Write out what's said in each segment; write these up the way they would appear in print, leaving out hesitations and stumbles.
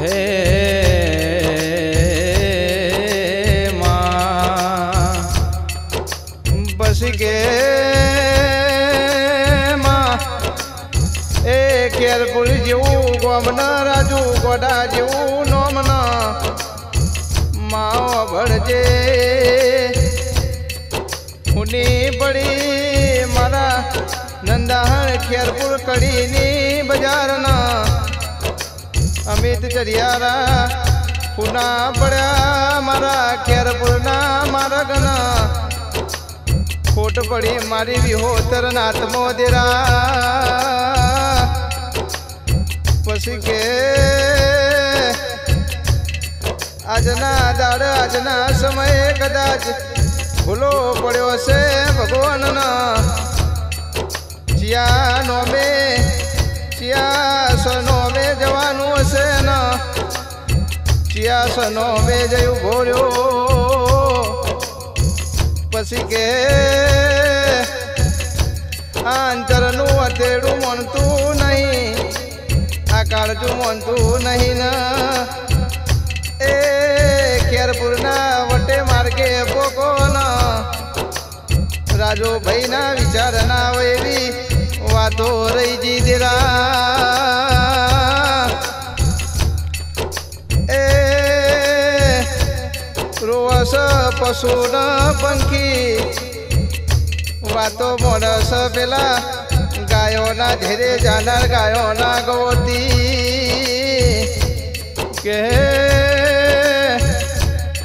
હે માં પછી કે એ કેરપુર જેવું ગોમના રાજુ ગોડા જેવું નોમના માઓ ભળજે ઉની પડી મારા નંદાહણ ખેરપુર કડીની બજારના અમિત ચરિયારા પુના પડ્યા મારા ખેરપુરના માર્ગના ખોટ પડી મારી વિહોતર નાથમો દેરા પછી કે આજના દાડ આજના સમયે કદાચ ભૂલો પડ્યો છે ભગવાનના ચિયા નોમે ચિયા સનોમે જવાનું હશે ને ચિયા સનોમે જયું ભોર્યો પછી કે અંતરનું અતેડું મોનતું નહીં આ કાળજું મોનતું નહીં ને એ ખેરપુરના વટે માર્ગે પોકોના રાજુ ભાઈના વિચાર ના હોય એવી વાતો રહી જી દેરા એ રોસ પશુન પંખી વાતો મોડસ પેલા ગાયોના ધીરે જાનાર ગાયોના ગવતી કે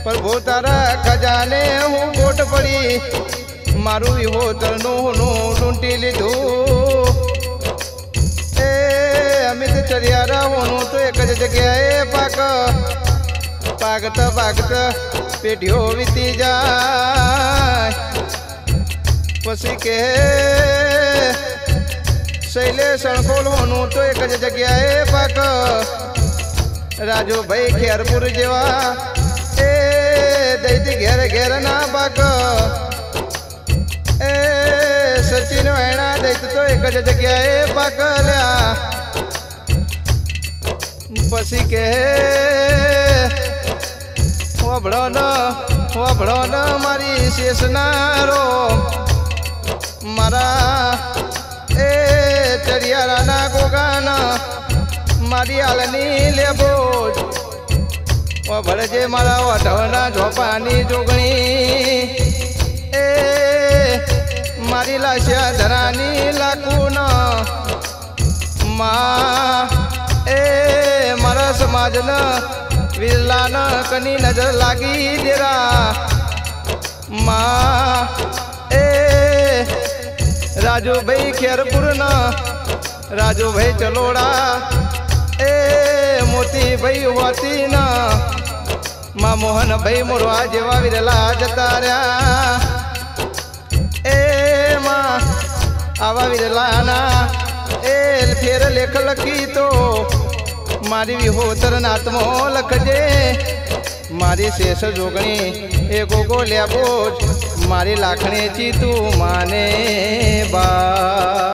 પ્રભુ તારા ખજાને હું ગોટ પડી મારું વિહોતરનું લૂંટી લીધું એ અમિત ચરિયારા હોનું તો એક જ જગ્યાએ પાકત પેઢીઓ વીતી જાય પછી કે શૈલેષ અણખોલ હોનું તો એક જ જગ્યાએ પાક રાજુભાઈ ખેરપુર જેવા એ દૈતી ઘેર ઘેર ના પાક એ સચિન વેણા દૈત તો એક જ જગ્યાએ પાકલ્યા પછી કે વભળો ન મારી શેષનારો મારા એ ચરિયારાના ગોગાના મારી હાલની લેબો વભળજે મારા વઢવના ઝોપાની જોગણી એ મારી લાશ્યા ધરાની લાકુના મા એ મારા સમાજના વિરલાના કની નજર લાગી દેરા મા એ રાજુભાઈ ખેરપુરના રાજુભાઈ ચલોડા એ મોતીભાઈ વાતીના મા મોહનભાઈ મોરવા જેવા વિરલા જતા રહ્યા એ માં આવા વિરલાના એ ફેર લેખ લખી તો મારી વિહોતર નાતમો લખજે મારી શેષ જોગણી એ ગોગો લેબો મારી લાખણી ચીતું માને બા